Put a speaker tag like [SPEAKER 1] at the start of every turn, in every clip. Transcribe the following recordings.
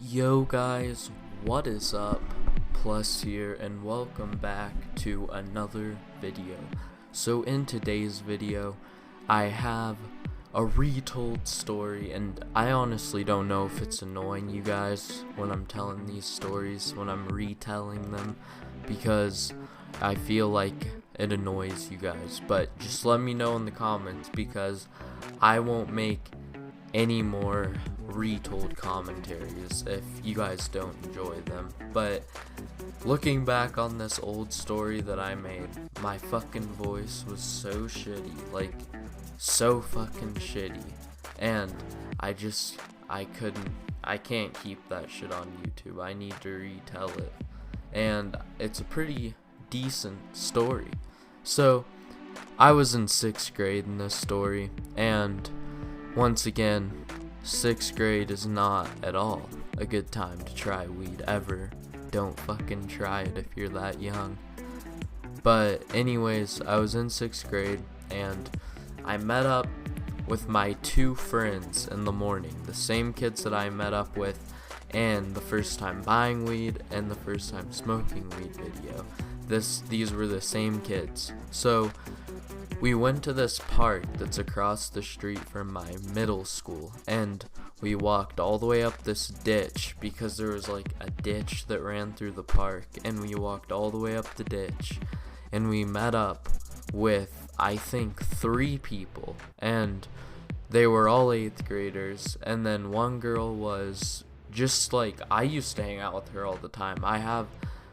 [SPEAKER 1] Yo guys, what is up? Plus here, and welcome back to another video. So in today's video, I have a retold story, and I honestly don't know if it's annoying you guys when I'm telling these stories, when I'm retelling them, because I feel like it annoys you guys. But just let me know in the comments, because I won't make any more retold commentaries if you guys don't enjoy them. But looking back on this old story that I made, my fucking voice was so shitty, like so fucking shitty, and I can't keep that shit on YouTube. I need to retell it, and it's a pretty decent story. So I was in 6th grade in this story, and once again, 6th grade is not at all a good time to try weed ever. Don't fucking try it if you're that young. But anyways, I was in 6th grade and I met up with my two friends in the morning. The same kids that I met up with and the first time buying weed and the first time smoking weed video. These were the same kids. So we went to this park that's across the street from my middle school, and we walked all the way up this ditch because there was like a ditch that ran through the park, and we walked all the way up the ditch, and we met up with I think 3 people, and they were all 8th graders, and then one girl was just like, I used to hang out with her all the time. I have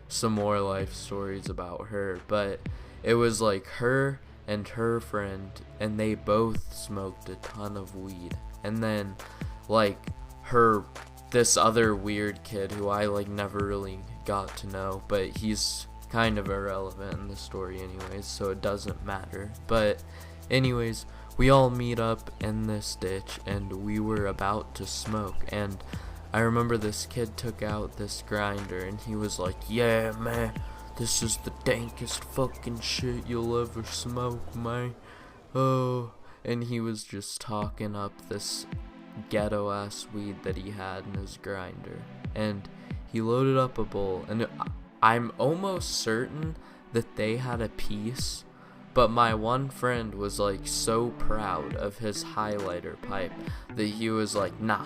[SPEAKER 1] some more life stories about her, but it was like her and her friend, and they both smoked a ton of weed. And then like this other weird kid who I like never really got to know, but he's kind of irrelevant in the story anyways, so it doesn't matter. But anyways, we all meet up in this ditch and we were about to smoke, and I remember this kid took out this grinder and he was like, "Yeah, man, this is the dankest fucking shit you'll ever smoke, man. Oh," and he was just talking up this ghetto ass weed that he had in his grinder, and he loaded up a bowl, and I'm almost certain that they had a piece, but my one friend was like so proud of his highlighter pipe that he was like, nah,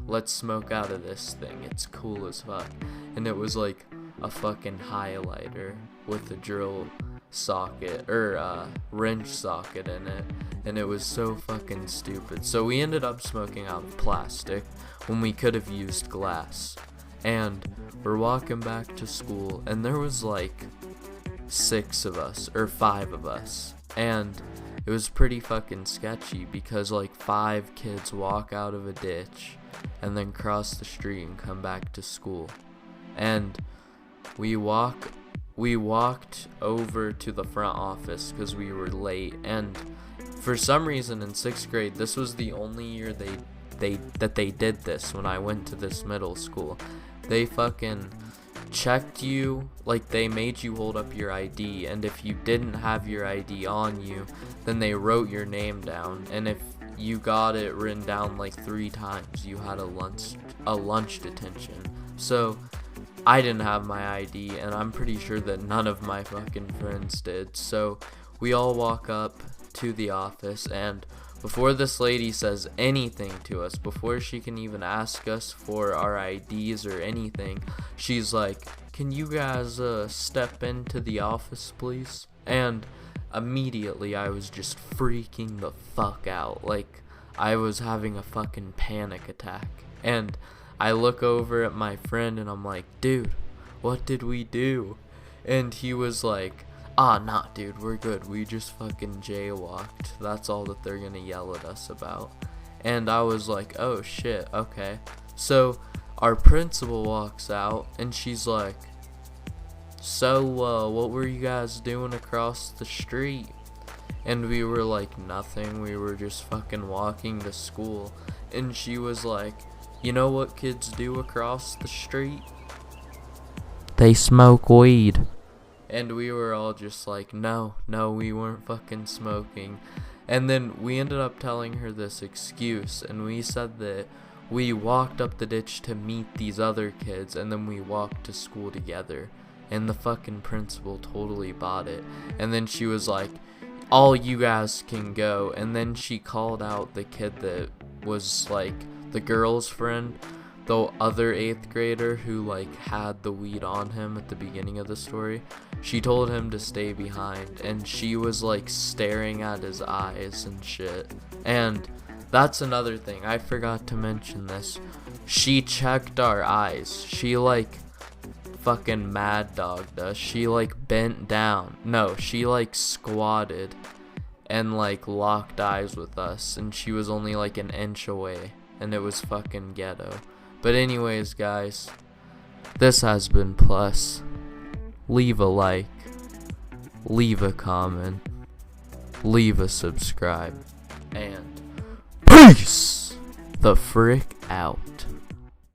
[SPEAKER 1] let's smoke out of this thing, it's cool as fuck. And it was like a fucking highlighter with a drill socket or wrench socket in it, and it was so fucking stupid. So we ended up smoking out of plastic when we could have used glass, and we're walking back to school, and there was like 6 of us or 5 of us, and it was pretty fucking sketchy because like 5 kids walk out of a ditch and then cross the street and come back to school, and we walked over to the front office because we were late. And for some reason in 6th grade, this was the only year they did this. When I went to this middle school, they fucking checked you, like they made you hold up your ID, and if you didn't have your ID on you, then they wrote your name down, and if you got it written down like 3 times, you had a lunch detention. So I didn't have my ID, and I'm pretty sure that none of my fucking friends did. So we all walk up to the office, and before this lady says anything to us, before she can even ask us for our IDs or anything, she's like, "Can you guys step into the office, please?" And immediately I was just freaking the fuck out, like I was having a fucking panic attack. And I look over at my friend and I'm like, "Dude, what did we do?" And he was like, "Nah, dude, we're good. We just fucking jaywalked. That's all that they're gonna yell at us about." And I was like, "Oh shit, okay." So our principal walks out and she's like, "So, what were you guys doing across the street?" And we were like, "Nothing. We were just fucking walking to school." And she was like, "You know what kids do across the street? They smoke weed." And we were all just like, no, we weren't fucking smoking. And then we ended up telling her this excuse, and we said that we walked up the ditch to meet these other kids, and then we walked to school together. And the fucking principal totally bought it. And then she was like, all you guys can go. And then she called out the kid that was like the girl's friend, the other 8th grader who like had the weed on him at the beginning of the story. She told him to stay behind, and she was like staring at his eyes and shit. And that's another thing, I forgot to mention this. She checked our eyes. She like fucking mad dogged us. She like bent down. No, she like squatted and like locked eyes with us, and she was only like an inch away, and it was fucking ghetto. But anyways, guys, this has been Plus. Leave a like, leave a comment, leave a subscribe, and peace the frick out.